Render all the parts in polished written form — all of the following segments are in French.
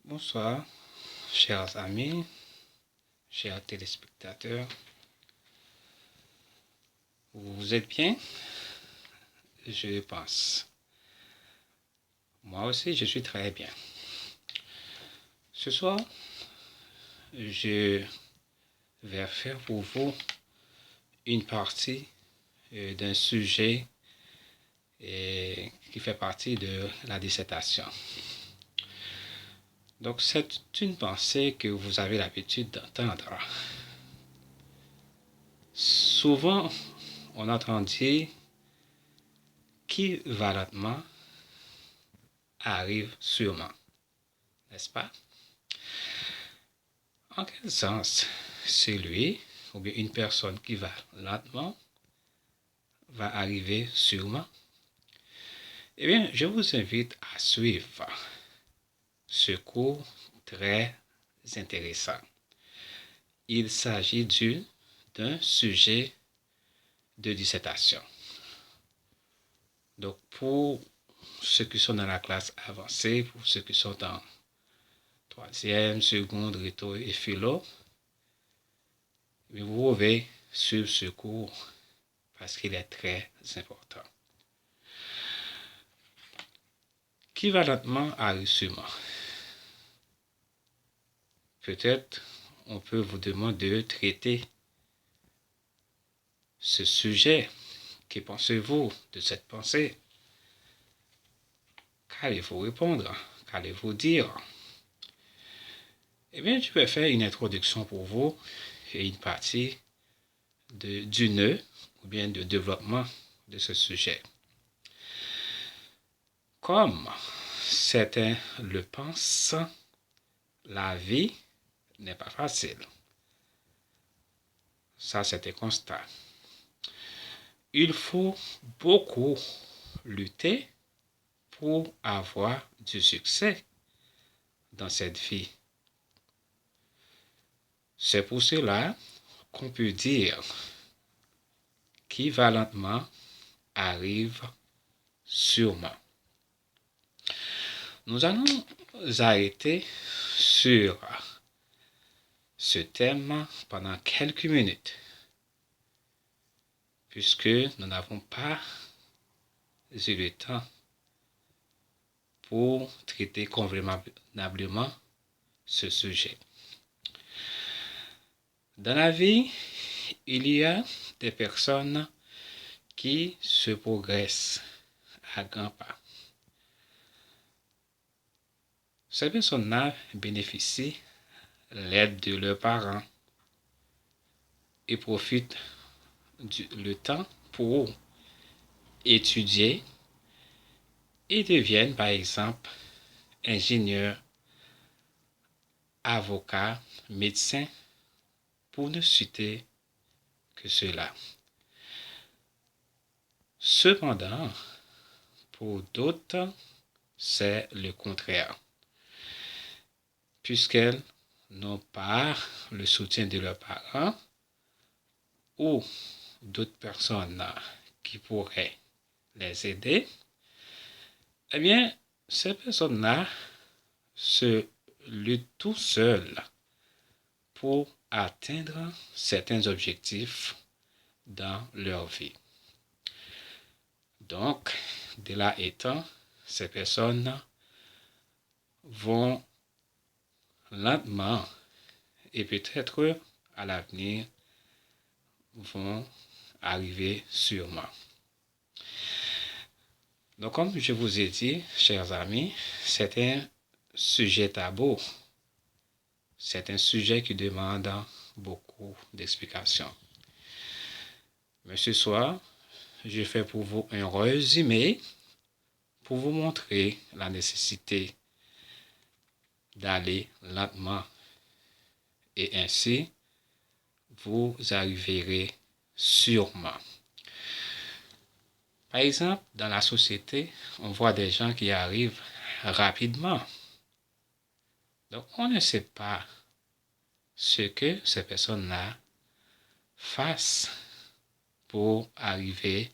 Bonsoir, chers amis, chers téléspectateurs. Vous êtes bien? Je pense. Moi aussi, je suis très bien. Ce soir, je vais faire pour vous une partie d'un sujet qui fait partie de la dissertation. Donc, c'est une pensée que vous avez l'habitude d'entendre. Souvent, on entend dire qu'équivalentement arrive sûrement, n'est-ce pas? En quel sens celui ou bien une personne qui va lentement va arriver sûrement? Eh bien, je vous invite à suivre ce cours très intéressant. Il s'agit d'un sujet de dissertation. Donc, pour ceux qui sont dans la classe avancée, pour ceux qui sont en troisième, seconde, rhéto et philo, vous pouvez suivre ce cours parce qu'il est très important. Équivalentement à sûrement. Peut-être on peut vous demander de traiter ce sujet. Que pensez-vous de cette pensée? Qu'allez-vous répondre? Qu'allez-vous dire? Eh bien, je vais faire une introduction pour vous et une partie du nœud ou bien de développement de ce sujet. Comme certains le pensent, la vie n'est pas facile. Ça, c'est un constat. Il faut beaucoup lutter pour avoir du succès dans cette vie. C'est pour cela qu'on peut dire qu'équivalentement arrive sûrement. Nous allons arrêter sur ce thème pendant quelques minutes, puisque nous n'avons pas eu le temps pour traiter convenablement ce sujet. Dans la vie, il y a des personnes qui se progressent à grands pas. Ces personnes-là bénéficient de l'aide de leurs parents et profitent le temps pour étudier et deviennent par exemple ingénieurs, avocats, médecins, pour ne citer que cela. Cependant, pour d'autres, c'est le contraire, puisqu'elles n'ont pas le soutien de leurs parents ou d'autres personnes qui pourraient les aider. Eh bien, ces personnes-là se luttent tout seules pour atteindre certains objectifs dans leur vie. Donc, de là étant, ces personnes vont lentement et peut-être à l'avenir vont arriver sûrement. Donc, comme je vous ai dit, chers amis, c'est un sujet tabou. C'est un sujet qui demande beaucoup d'explications. Mais ce soir, je fais pour vous un résumé pour vous montrer la nécessité d'aller lentement et ainsi vous arriverez sûrement. Par exemple, dans la société, on voit des gens qui arrivent rapidement. Donc, on ne sait pas ce que ces personnes-là fassent pour arriver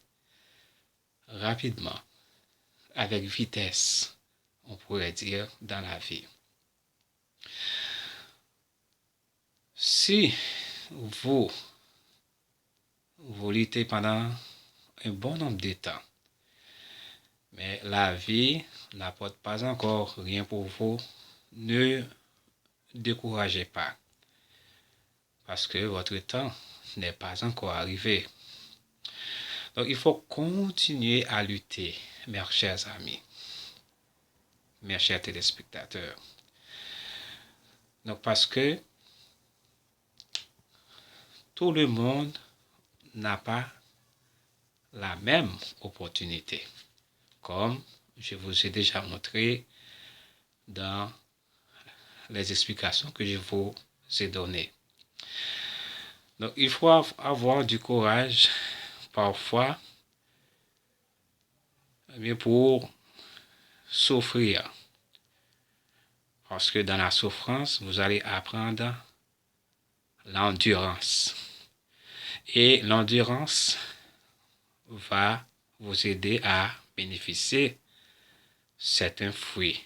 rapidement, avec vitesse, on pourrait dire, dans la vie. Si vous luttez pendant un bon nombre de temps, mais la vie n'apporte pas encore rien pour vous, ne découragez pas, parce que votre temps n'est pas encore arrivé. Donc il faut continuer à lutter, mes chers amis, mes chers téléspectateurs. Donc parce que tout le monde n'a pas la même opportunité, comme je vous ai déjà montré dans les explications que je vous ai données. Donc il faut avoir du courage parfois pour souffrir. Parce que dans la souffrance, vous allez apprendre l'endurance. Et l'endurance va vous aider à bénéficier certains fruits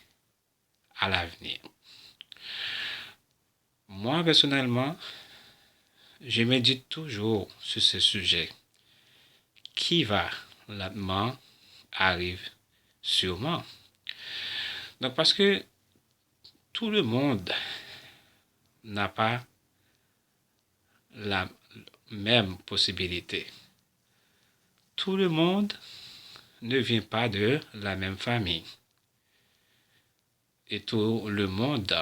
à l'avenir. Moi, personnellement, je médite toujours sur ce sujet. Qui va lentement arrive sûrement. Donc, parce que tout le monde n'a pas la même possibilité. Tout le monde ne vient pas de la même famille. Et tout le monde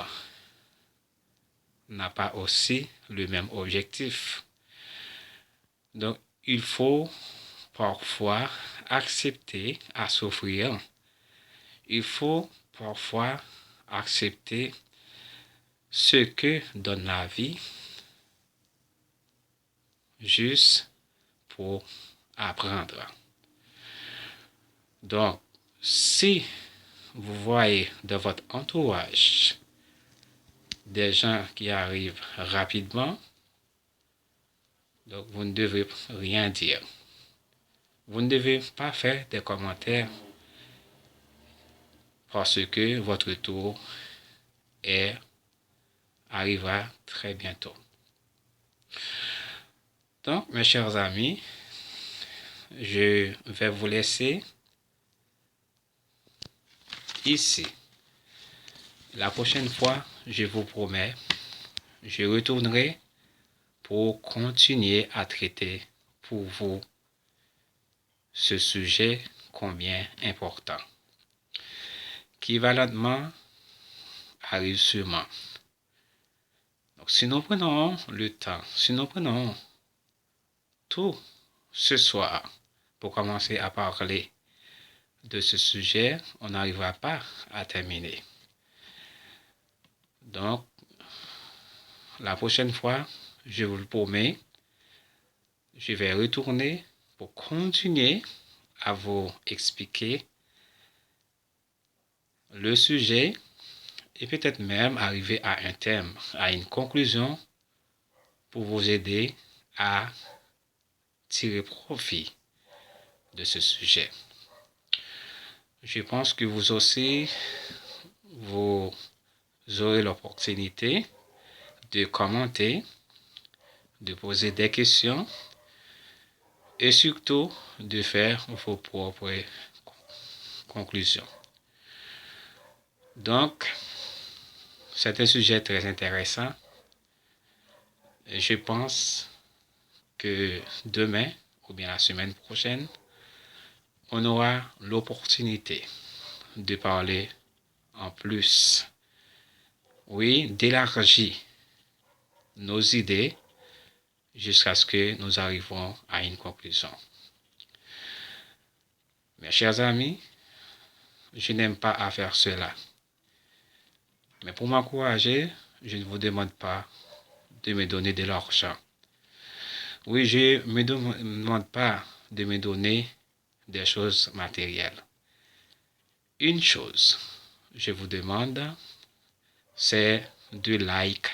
n'a pas aussi le même objectif. Donc, il faut parfois accepter à souffrir. Il faut parfois accepter ce que donne la vie juste pour apprendre. Donc, si vous voyez dans votre entourage des gens qui arrivent rapidement, donc vous ne devez rien dire. Vous ne devez pas faire des commentaires parce que votre tour arrivera très bientôt. Donc, mes chers amis, je vais vous laisser ici. La prochaine fois, je vous promets, je retournerai pour continuer à traiter pour vous ce sujet combien important, qui valentement arrive sûrement. Donc, si nous prenons le temps, si nous prenons tout ce soir pour commencer à parler de ce sujet, on n'arrivera pas à terminer. Donc, la prochaine fois, je vous le promets, je vais retourner pour continuer à vous expliquer le sujet et peut-être même arriver à un thème, à une conclusion pour vous aider à tirer profit de ce sujet. Je pense que vous aussi, vous aurez l'opportunité de commenter, de poser des questions et surtout de faire vos propres conclusions. Donc, c'est un sujet très intéressant. Et je pense que demain ou bien la semaine prochaine, on aura l'opportunité de parler en plus, oui, d'élargir nos idées jusqu'à ce que nous arrivions à une conclusion. Mes chers amis, je n'aime pas à faire cela. Mais pour m'encourager, je ne vous demande pas de me donner de l'argent. Oui, je ne me demande pas de me donner des choses matérielles. Une chose, je vous demande, c'est de like,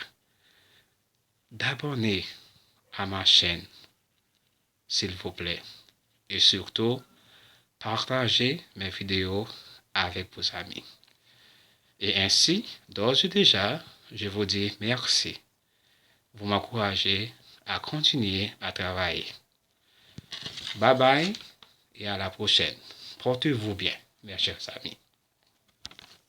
d'abonner à ma chaîne, s'il vous plaît. Et surtout, partagez mes vidéos avec vos amis. Et ainsi, d'ores et déjà, je vous dis merci. Vous m'encouragez à continuer à travailler. Bye bye et à la prochaine. Portez-vous bien, mes chers amis.